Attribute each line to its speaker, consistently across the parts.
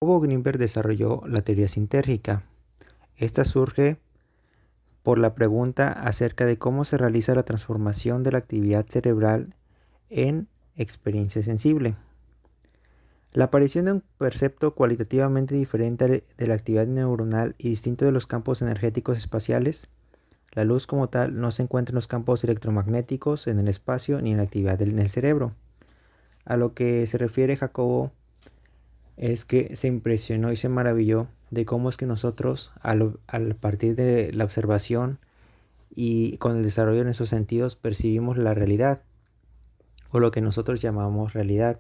Speaker 1: Jacobo Grinberg desarrolló la teoría sintérgica. Esta surge por la pregunta acerca de cómo se realiza la transformación de la actividad cerebral en experiencia sensible. La aparición de un percepto cualitativamente diferente de la actividad neuronal y distinto de los campos energéticos espaciales. La luz como tal no se encuentra en los campos electromagnéticos, en el espacio ni en la actividad en el cerebro. A lo que se refiere Jacobo es que se impresionó y se maravilló de cómo es que nosotros, a partir de la observación y con el desarrollo de nuestros sentidos, percibimos la realidad, o lo que nosotros llamamos realidad.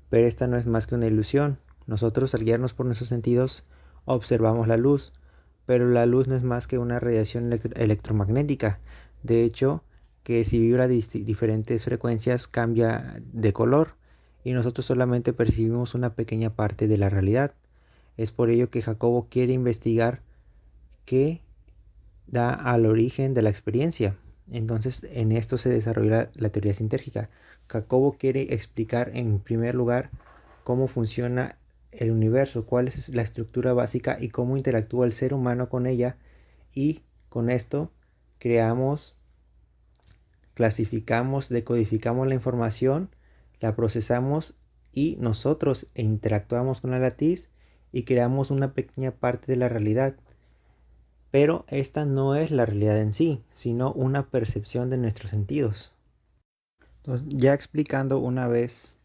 Speaker 1: Pero esta no es más que una ilusión. Nosotros, al guiarnos por nuestros sentidos, observamos la luz, pero la luz no es más que una radiación electromagnética. De hecho, que si vibra diferentes frecuencias cambia de color y nosotros solamente percibimos una pequeña parte de la realidad. Es por ello que Jacobo quiere investigar qué da al origen de la experiencia. Entonces, en esto se desarrolla la teoría sintérgica. Jacobo quiere explicar en primer lugar cómo funciona el universo, cuál es la estructura básica y cómo interactúa el ser humano con ella, y con esto creamos, clasificamos, decodificamos la información, la procesamos y nosotros interactuamos con la latiz y creamos una pequeña parte de la realidad. Pero esta no es la realidad en sí, sino una percepción de nuestros sentidos. Entonces, ya explicando una vez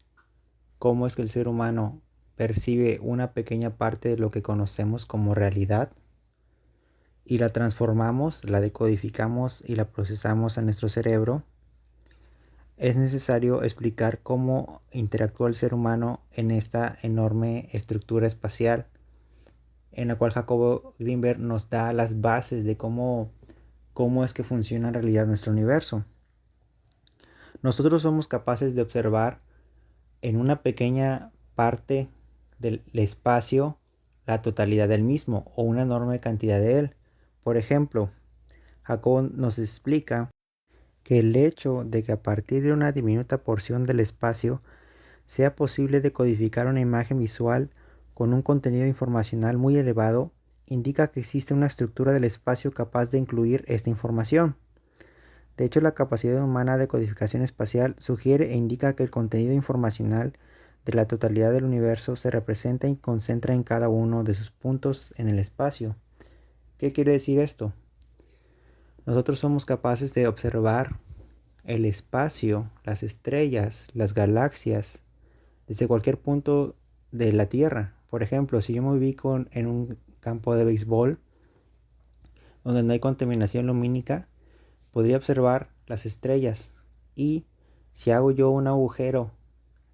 Speaker 1: cómo es que el ser humano percibe una pequeña parte de lo que conocemos como realidad y la transformamos, la decodificamos y la procesamos en nuestro cerebro, es necesario explicar cómo interactúa el ser humano en esta enorme estructura espacial, en la cual Jacobo Grinberg nos da las bases de cómo es que funciona en realidad nuestro universo. Nosotros somos capaces de observar en una pequeña parte del espacio la totalidad del mismo o una enorme cantidad de él. Por ejemplo, Jacobo nos explica que el hecho de que a partir de una diminuta porción del espacio sea posible decodificar una imagen visual con un contenido informacional muy elevado indica que existe una estructura del espacio capaz de incluir esta información. De hecho, la capacidad humana de codificación espacial sugiere e indica que el contenido informacional de la totalidad del universo se representa y concentra en cada uno de sus puntos en el espacio. ¿Qué quiere decir esto? Nosotros somos capaces de observar el espacio, las estrellas, las galaxias, desde cualquier punto de la Tierra. Por ejemplo, si yo me ubico en un campo de béisbol donde no hay contaminación lumínica, podría observar las estrellas, y si hago yo un agujero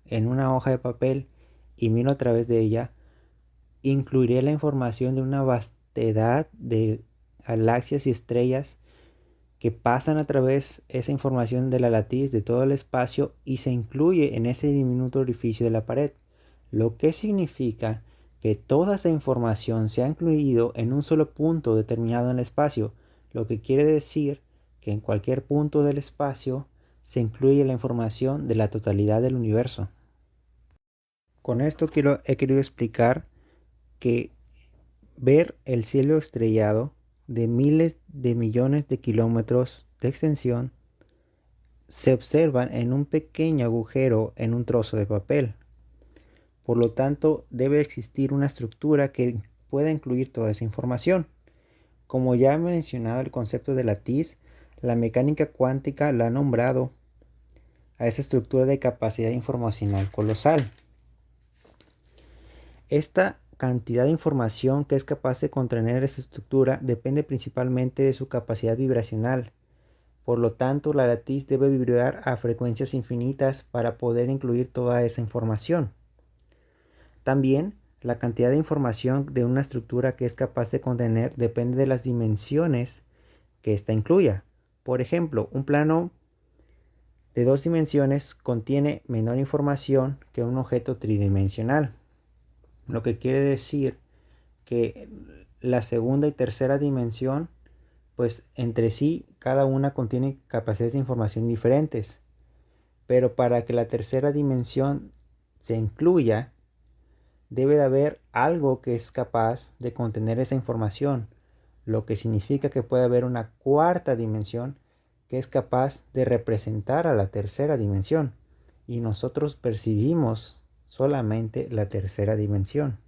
Speaker 1: en una hoja de papel y miro a través de ella, incluiré la información de una vastedad de galaxias y estrellas que pasan a través esa información de la latiz de todo el espacio y se incluye en ese diminuto orificio de la pared, lo que significa que toda esa información se ha incluido en un solo punto determinado en el espacio, lo que quiere decir que en cualquier punto del espacio se incluye la información de la totalidad del universo. Con esto he querido explicar que ver el cielo estrellado de miles de millones de kilómetros de extensión se observan en un pequeño agujero en un trozo de papel. Por lo tanto, debe existir una estructura que pueda incluir toda esa información. Como ya he mencionado el concepto de latiz, la mecánica cuántica la ha nombrado a esa estructura de capacidad informacional colosal. Esta cantidad de información que es capaz de contener esta estructura depende principalmente de su capacidad vibracional. Por lo tanto, la latiz debe vibrar a frecuencias infinitas para poder incluir toda esa información. También, la cantidad de información de una estructura que es capaz de contener depende de las dimensiones que ésta incluya. Por ejemplo, un plano de 2 dimensiones contiene menor información que un objeto tridimensional, lo que quiere decir que la segunda y tercera dimensión, pues entre sí cada una contiene capacidades de información diferentes, pero para que la tercera dimensión se incluya, debe de haber algo que es capaz de contener esa información, lo que significa que puede haber una cuarta dimensión que es capaz de representar a la tercera dimensión, y nosotros percibimos solamente la tercera dimensión.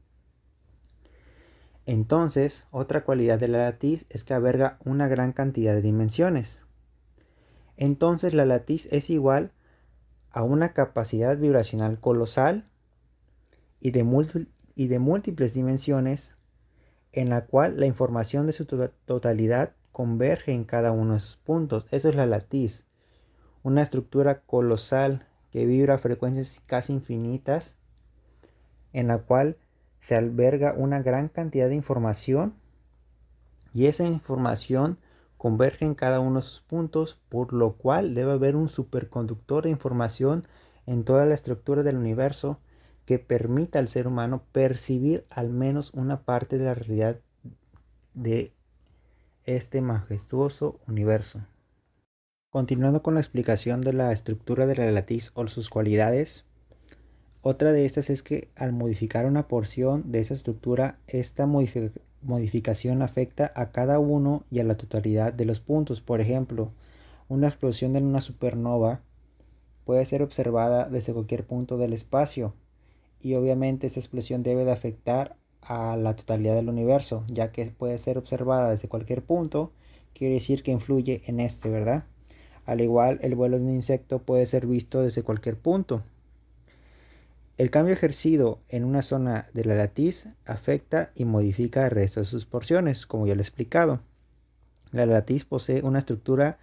Speaker 1: Entonces, otra cualidad de la latiz es que alberga una gran cantidad de dimensiones. Entonces, la latiz es igual a una capacidad vibracional colosal y de múltiples dimensiones, en la cual la información de su totalidad converge en cada uno de sus puntos. Eso es la latiz, una estructura colosal que vibra a frecuencias casi infinitas, en la cual se alberga una gran cantidad de información, y esa información converge en cada uno de sus puntos, por lo cual debe haber un superconductor de información en toda la estructura del universo que permita al ser humano percibir al menos una parte de la realidad de este majestuoso universo. Continuando con la explicación de la estructura de la latiz o sus cualidades, otra de estas es que al modificar una porción de esa estructura, esta modificación afecta a cada uno y a la totalidad de los puntos. Por ejemplo, una explosión de una supernova puede ser observada desde cualquier punto del espacio, y obviamente esta explosión debe de afectar a la totalidad del universo, ya que puede ser observada desde cualquier punto, quiere decir que influye en este, ¿verdad? Al igual, el vuelo de un insecto puede ser visto desde cualquier punto. El cambio ejercido en una zona de la latiz afecta y modifica el resto de sus porciones, como ya lo he explicado. La latiz posee una estructura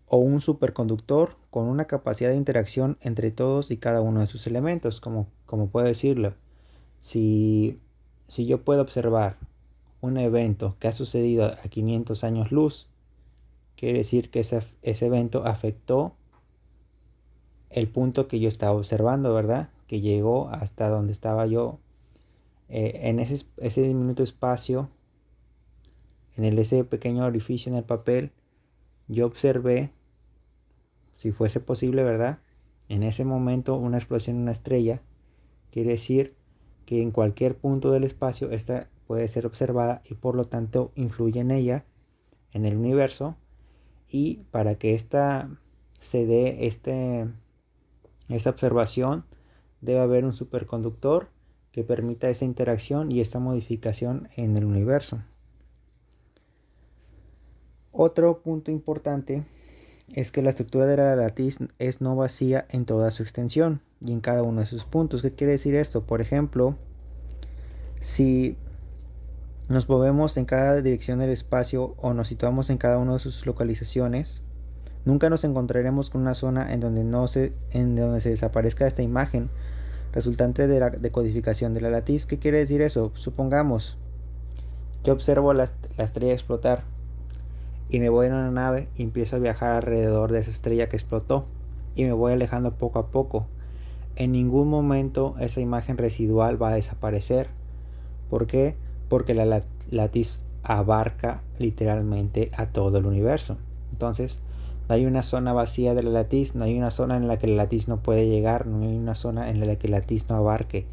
Speaker 1: o un superconductor con una capacidad de interacción entre todos y cada uno de sus elementos, como puedo decirlo. Si yo puedo observar un evento que ha sucedido a 500 años luz, quiere decir que ese evento afectó el punto que yo estaba observando, ¿verdad? Que llegó hasta donde estaba yo, en ese diminuto espacio, en ese pequeño orificio en el papel. Yo observé, si fuese posible, ¿verdad?, en ese momento una explosión de una estrella. Quiere decir que en cualquier punto del espacio esta puede ser observada y por lo tanto influye en ella, en el universo. Y para que esta se dé esta observación, debe haber un superconductor que permita esa interacción y esta modificación en el universo. Otro punto importante es que la estructura de la latiz es no vacía en toda su extensión y en cada uno de sus puntos. ¿Qué quiere decir esto? Por ejemplo, si nos movemos en cada dirección del espacio o nos situamos en cada una de sus localizaciones, nunca nos encontraremos con una zona en donde se desaparezca esta imagen resultante de la decodificación de la latiz. ¿Qué quiere decir eso? Supongamos, yo observo la estrella explotar y me voy en una nave y empiezo a viajar alrededor de esa estrella que explotó y me voy alejando poco a poco. En ningún momento esa imagen residual va a desaparecer. ¿Por qué? Porque la latiz abarca literalmente a todo el universo. Entonces, no hay una zona vacía de la latiz, no hay una zona en la que la latiz no puede llegar, no hay una zona en la que la latiz no abarque,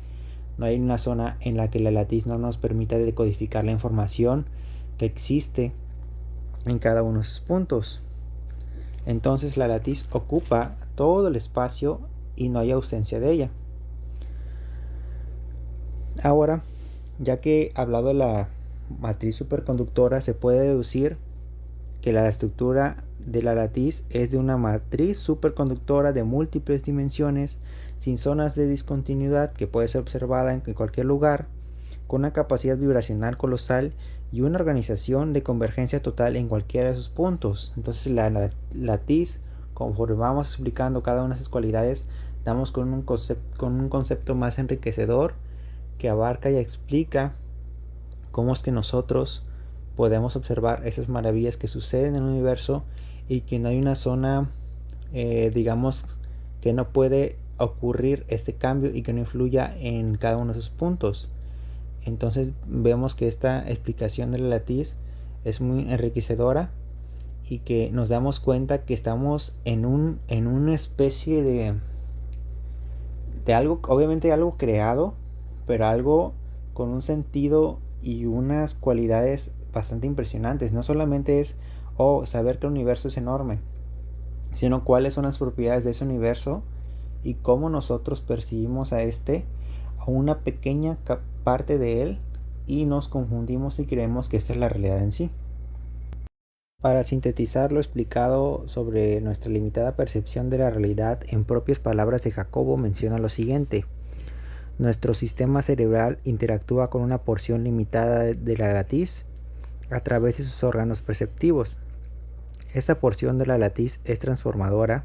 Speaker 1: no hay una zona en la que la latiz no nos permita decodificar la información que existe en cada uno de sus puntos. Entonces la latiz ocupa todo el espacio y no hay ausencia de ella. Ahora, ya que he hablado de la matriz superconductora, se puede deducir que la estructura de la latiz es de una matriz superconductora de múltiples dimensiones, sin zonas de discontinuidad, que puede ser observada en cualquier lugar, con una capacidad vibracional colosal y una organización de convergencia total en cualquiera de sus puntos. Entonces la latiz, conforme vamos explicando cada una de sus cualidades, damos con un concepto más enriquecedor que abarca y explica cómo es que nosotros podemos observar esas maravillas que suceden en el universo y que no hay una zona, digamos, que no puede ocurrir este cambio y que no influya en cada uno de sus puntos. Entonces vemos que esta explicación de la latiz es muy enriquecedora y que nos damos cuenta que estamos en una especie de algo, obviamente algo creado, pero algo con un sentido y unas cualidades bastante impresionantes. No solamente es saber que el universo es enorme, sino cuáles son las propiedades de ese universo y cómo nosotros percibimos a una pequeña parte de él, y nos confundimos y creemos que esta es la realidad en sí. Para sintetizar lo explicado sobre nuestra limitada percepción de la realidad, en propias palabras de Jacobo menciona lo siguiente: nuestro sistema cerebral interactúa con una porción limitada de la latiz a través de sus órganos perceptivos. Esta porción de la latiz es transformadora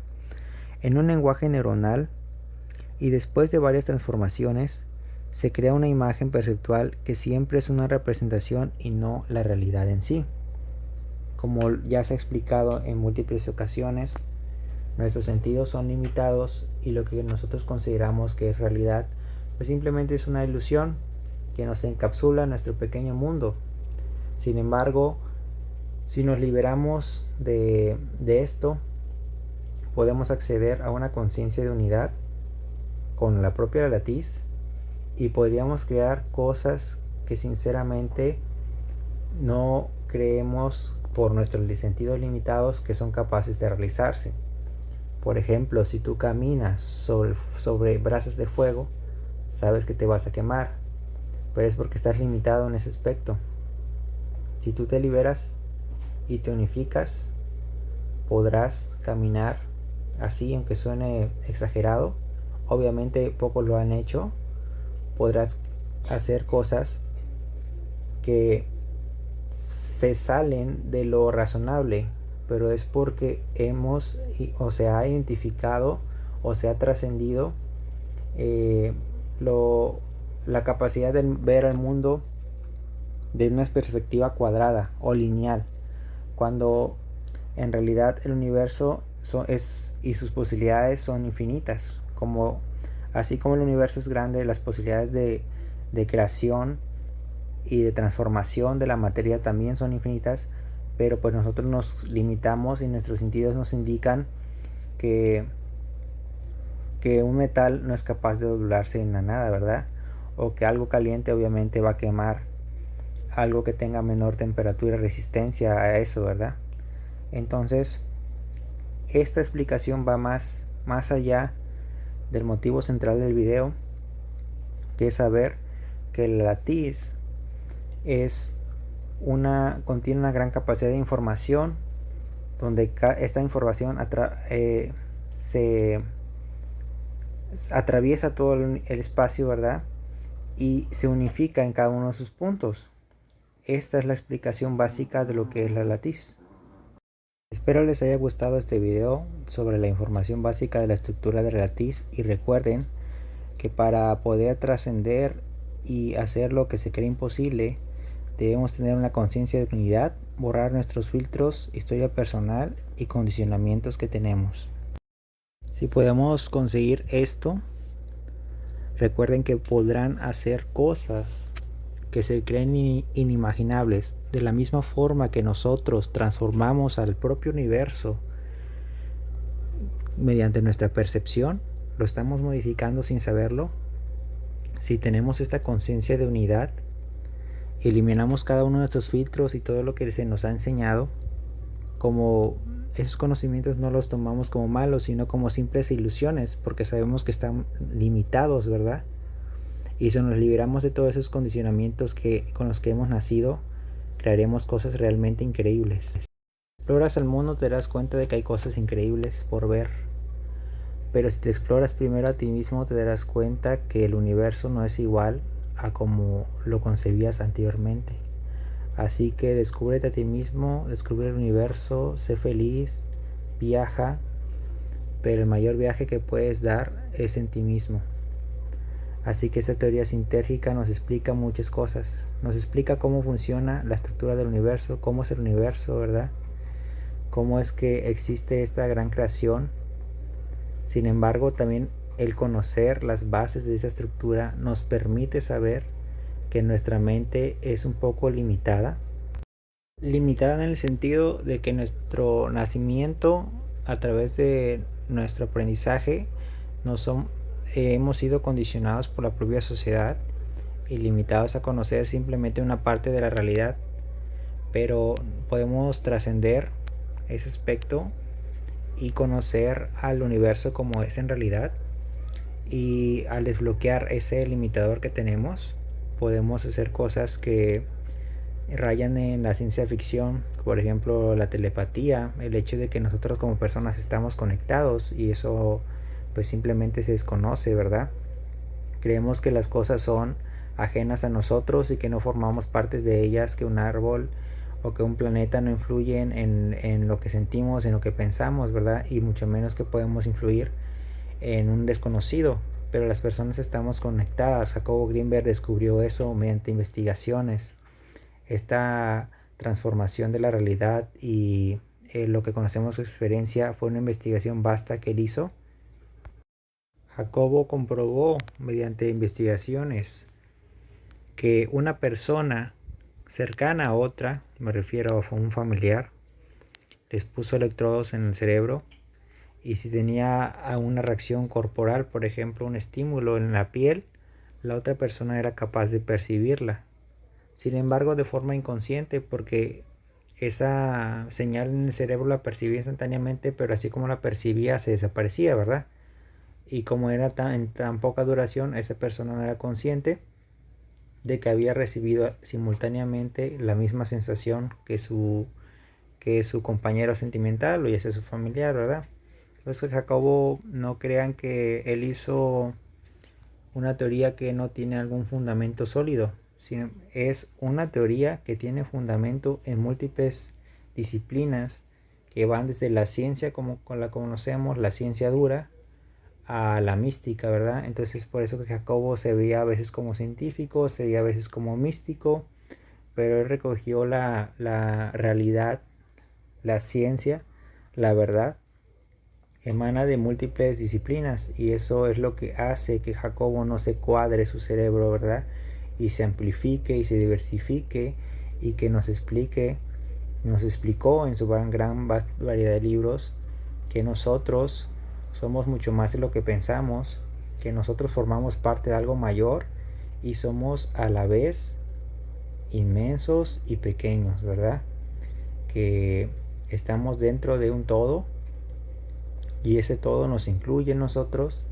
Speaker 1: en un lenguaje neuronal, y después de varias transformaciones se crea una imagen perceptual que siempre es una representación y no la realidad en sí. Como ya se ha explicado en múltiples ocasiones, nuestros sentidos son limitados y lo que nosotros consideramos que es realidad, pues simplemente es una ilusión que nos encapsula en nuestro pequeño mundo. Sin embargo, si nos liberamos de esto, podemos acceder a una conciencia de unidad con la propia latiz y podríamos crear cosas que sinceramente no creemos por nuestros sentidos limitados que son capaces de realizarse. Por ejemplo, si tú caminas sobre brasas de fuego, sabes que te vas a quemar, pero es porque estás limitado en ese aspecto. Si tú te liberas y te unificas, podrás caminar así, aunque suene exagerado. Obviamente pocos lo han hecho. Podrás hacer cosas que se salen de lo razonable, pero es porque se ha identificado o se ha trascendido la capacidad de ver al mundo de una perspectiva cuadrada o lineal, cuando en realidad el universo y sus posibilidades son infinitas. Así como el universo es grande, las posibilidades de creación y de transformación de la materia también son infinitas, pero pues nosotros nos limitamos y nuestros sentidos nos indican que un metal no es capaz de doblarse en la nada, ¿verdad? O que algo caliente obviamente va a quemar algo que tenga menor temperatura y resistencia a eso, ¿verdad? Entonces, esta explicación va más allá del motivo central del video, que es saber que la latiz contiene una gran capacidad de información, donde esta información se atraviesa todo el espacio, ¿verdad? Y se unifica en cada uno de sus puntos. Esta es la explicación básica de lo que es la latiz. Espero les haya gustado este video sobre la información básica de la estructura de la latiz, y recuerden que para poder trascender y hacer lo que se cree imposible, debemos tener una conciencia de unidad, borrar nuestros filtros, historia personal y condicionamientos que tenemos. Si podemos conseguir esto, recuerden que podrán hacer cosas que se creen inimaginables. De la misma forma que nosotros transformamos al propio universo mediante nuestra percepción, lo estamos modificando sin saberlo. Si tenemos esta conciencia de unidad, eliminamos cada uno de estos filtros y todo lo que se nos ha enseñado, como esos conocimientos no los tomamos como malos, sino como simples ilusiones, porque sabemos que están limitados, ¿verdad? Y si nos liberamos de todos esos condicionamientos con los que hemos nacido, crearemos cosas realmente increíbles. Si exploras el mundo, te darás cuenta de que hay cosas increíbles por ver. Pero si te exploras primero a ti mismo, te darás cuenta que el universo no es igual a como lo concebías anteriormente. Así que descúbrete a ti mismo, descubre el universo, sé feliz, viaja, pero el mayor viaje que puedes dar es en ti mismo. Así que esta teoría sintérgica nos explica muchas cosas. Nos explica cómo funciona la estructura del universo, cómo es el universo, ¿verdad? Cómo es que existe esta gran creación. Sin embargo, también el conocer las bases de esa estructura nos permite saber que nuestra mente es un poco limitada. Limitada en el sentido de que nuestro nacimiento, a través de nuestro aprendizaje, hemos sido condicionados por la propia sociedad, y limitados a conocer simplemente una parte de la realidad, pero podemos trascender ese aspecto y conocer al universo como es en realidad. Y al desbloquear ese limitador que tenemos, podemos hacer cosas que rayan en la ciencia ficción, por ejemplo la telepatía, el hecho de que nosotros como personas estamos conectados y eso pues simplemente se desconoce, ¿verdad? Creemos que las cosas son ajenas a nosotros y que no formamos partes de ellas, que un árbol o que un planeta no influyen en lo que sentimos, en lo que pensamos, ¿verdad? Y mucho menos que podemos influir en un desconocido. Pero las personas estamos conectadas. Jacobo Greenberg descubrió eso mediante investigaciones. Esta transformación de la realidad y lo que conocemos su experiencia fue una investigación vasta que él hizo. Jacobo comprobó mediante investigaciones que una persona cercana a otra, me refiero a un familiar, les puso electrodos en el cerebro y si tenía una reacción corporal, por ejemplo un estímulo en la piel, la otra persona era capaz de percibirla. Sin embargo, de forma inconsciente, porque esa señal en el cerebro la percibía instantáneamente, pero así como la percibía se desaparecía, ¿verdad? Y como era en tan poca duración, esa persona no era consciente de que había recibido simultáneamente la misma sensación que su compañero sentimental o ya sea su familiar, ¿verdad? Entonces Jacobo, no crean que él hizo una teoría que no tiene algún fundamento sólido, sino es una teoría que tiene fundamento en múltiples disciplinas que van desde la ciencia como la conocemos, la ciencia dura, a la mística, ¿verdad? Entonces por eso que Jacobo se veía a veces como científico, se veía a veces como místico, pero él recogió la realidad, la ciencia, la verdad, emana de múltiples disciplinas y eso es lo que hace que Jacobo no se cuadre su cerebro, ¿verdad? Y se amplifique y se diversifique y que nos explicó en su gran variedad de libros que nosotros somos mucho más de lo que pensamos, que nosotros formamos parte de algo mayor y somos a la vez inmensos y pequeños, ¿verdad? Que estamos dentro de un todo y ese todo nos incluye en nosotros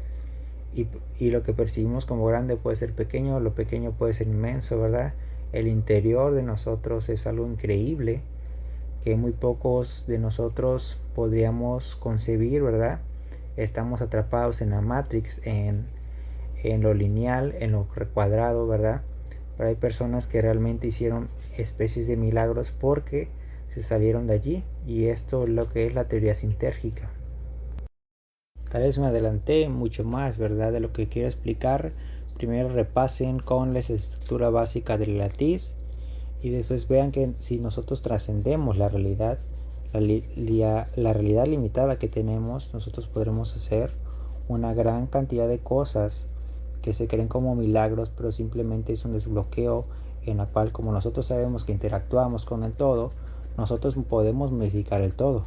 Speaker 1: y lo que percibimos como grande puede ser pequeño, lo pequeño puede ser inmenso, ¿verdad? El interior de nosotros es algo increíble que muy pocos de nosotros podríamos concebir, ¿verdad? Estamos atrapados en la Matrix, en lo lineal, en lo recuadrado, ¿verdad? Pero hay personas que realmente hicieron especies de milagros porque se salieron de allí y esto es lo que es la teoría sintérgica. Tal vez me adelanté mucho más, ¿verdad? De lo que quiero explicar. Primero repasen con la estructura básica del latiz y después vean que si nosotros trascendemos la realidad, la realidad limitada que tenemos, nosotros podremos hacer una gran cantidad de cosas que se creen como milagros, pero simplemente es un desbloqueo en la cual, como nosotros sabemos que interactuamos con el todo, nosotros podemos modificar el todo.